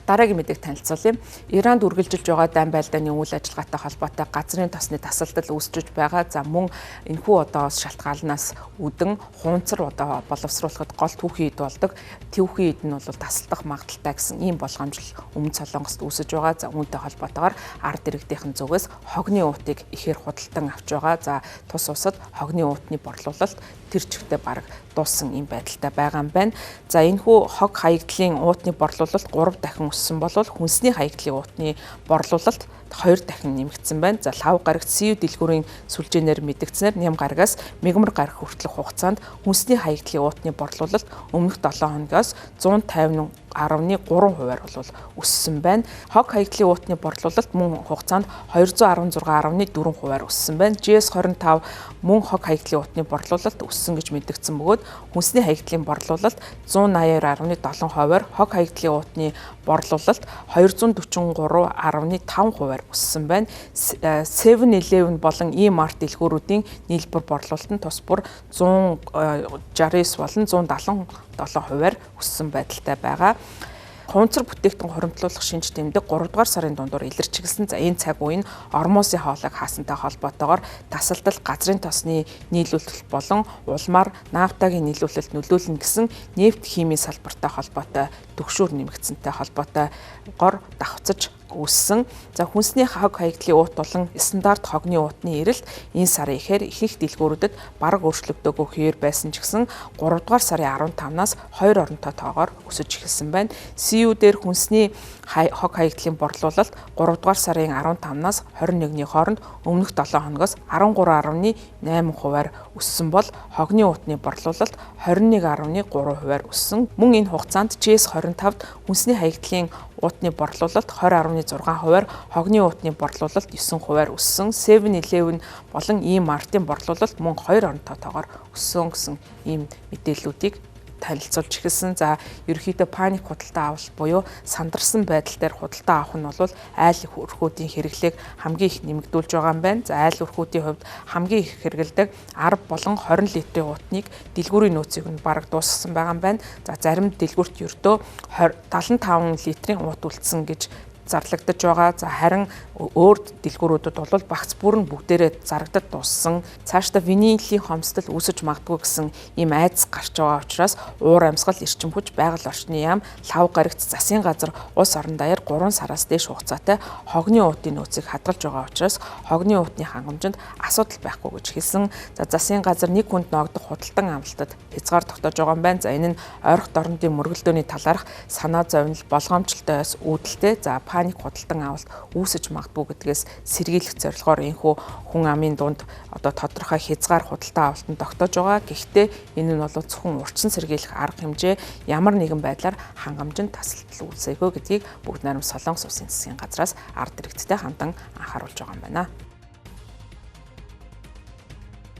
Дараагийн мэдээг танилцуулъя. Иранд үргэлжилж байгаа дайн байлдааны үйл ажиллагаатай холбоотой газрын тосны тасалдал үүсэж байгаа. За мөн энэхүү одоос шалтгаалнаас үүдэн хунцар одоо боловсруулахад гол түүхий ид болдог. Түүхий ид нь бол тасалдах магадaltaй гэсэн ийм болгоомжл Өмнөд Солонгост үүсэж байгаа. За үүнтэй холбоотойгоор ард иргэдийнхэн зүгээс хогны уутыг ихээр худалдан авч байгаа. За тус усад хогны уутны борлуулалт тэр чигтээ бараг дууссан ийм байдалтай байгаа юм байна. За энэхүү хог хаягдлын уутны борлуулалт 3 дахин өссөн бол хүнсний хаягдлын уутны борлуулалт 2 дахин нэмэгдсэн байна. За лав гарагт СИУ дэлгүүрийн сүлжээнээр мэдгдсэнээр ням гарагаас мегмар гараг хүртэлх хугацаанд хүнсний хаягдлын уутны борлуулалт өмнөх 7 хоногоос 150.3% бол өссөн байна. Хог хаягдлын уутны борлуулалт мөн хугацаанд 216.4% өссөн байна. GS25 мөн хог хаягдлын уутны борлуулалт өссөн гэж мэдгдсэн бөгөөд хүнсний хаягдлын борлуулалт 182.7%-аар хог хаягдлын уутны борлуулалт 243.5%-аар өссөн байна. 7-Eleven болон E-Mart дэлгүүрүүдийн нийлбэр борлуулалт нь тус бүр 169 болон 177%-аар өссөн байдалтай байгаа. Хунцар бүтээгдэхүүн хоримтлуулах шинж тэмдэг 3 дугаар сарын дундуур илэрчилсэн. За энэ цаг үеийн ормосын хоолойг хаасантай холбоотойгоор тасалдал, газрын тосны нийлүүлэлт болон улмаар нафтагийн нийлүүлэлт нөлөөлнө гэсэн нефт химийн салбартай холбоотой төгшүүр нэмэгдсэнтэй холбоотойгоор давхцаж үүссэн. За хүнсний хог хаягдлын уут болон стандарт хогны уутны эрэлт энэ сарын ихээр ихэнх дэлгүүрүүдэд бараг өөрчлөгдөөгүй хэвээр байсан ч гэсэн 3 дугаар сарын 15-наас 2 оронтой тоогоор өсөж эхэлсэн байна. СИУ дээр хүнсний хог хаягдлын борлуулалт 3 дугаар сарын 15-наас 21-ний хооронд өмнөх 7 хоногоос 13.8%-аар өссөн бол хогны уутны борлуулалт 21.3%-аар өссөн. Мөн энэ хугацаанд GS25-д хүнсний хаягдлын уутны борлуулалт 20.6%-аар, хогны уутны борлуулалт 9%-аар өссөн. 7-Eleven болон E-Mart-ийн борлуулалт мөн 2 оронтой тоогоор өссөн гэсэн ийм мэдээллүүдийг танилцуулж эхэлсэн. За ерөнхийдөө паник худалдаа авалт буюу сандарсан байдал дээр худалдаа авах нь бол айл өрхүүдийн хэрэглээг хамгийн их нэмэгдүүлж байгаа юм байна. За айл өрхүүдийн хувьд хамгийн их хэрэгэлдэг 10 болон 20 литрийн уутныг дэлгүүрийн нөөцийг нь бараг дуусгасан байгаа юм байна. За зарим дэлгүүрт ердөө 75 литрийн уут үлдсэн гэж зарлагдаж байгаа. За харин өөр дэлгүүрүүдэд бол багц бүрэн бүгдээрээ зарагдаад дууссан. Цаашдаа винилийн хомсдол үүсэж магадгүй гэсэн ийм айдас гарч байгаа учраас уур амьсгал, эрчим хүч, байгаль орчны яам, лав гарагт засгийн газар улс орон даяар 3 сараас дээш хугацаатай хогны уутын нөөцийг хадгалж байгаа учраас хогны уутны хангамжинд асуудал байхгүй гэж хэлсэн. За засгийн газар нэг хүнд ногдох худалдан амлалтад хязгаар тогтоож байгаа юм байна. За энэ нь ойрхон дорнодын мөргөлдөөний талаарх санаа зовнил болгоомжлолтойос үүдэлтэй. За паник худалдан авалт үүсэж магадгүй гэдгээс сэргийлэх зорилгоор энэхүү хүн амын дунд одоо тодорхой хязгаар худалдан авалтанд тогтоож байгаа. Гэхдээ энэ нь бол зөвхөн урьдчилан сэргийлэх арга хэмжээ, ямар нэгэн байдлаар хангамжинд тасалдал үүсэхгүй гэдгийг бүгд найрамд Солонгос улсын засгийн газраас ард иргэдтэй хамтан анхааруулж байгаа юм байна.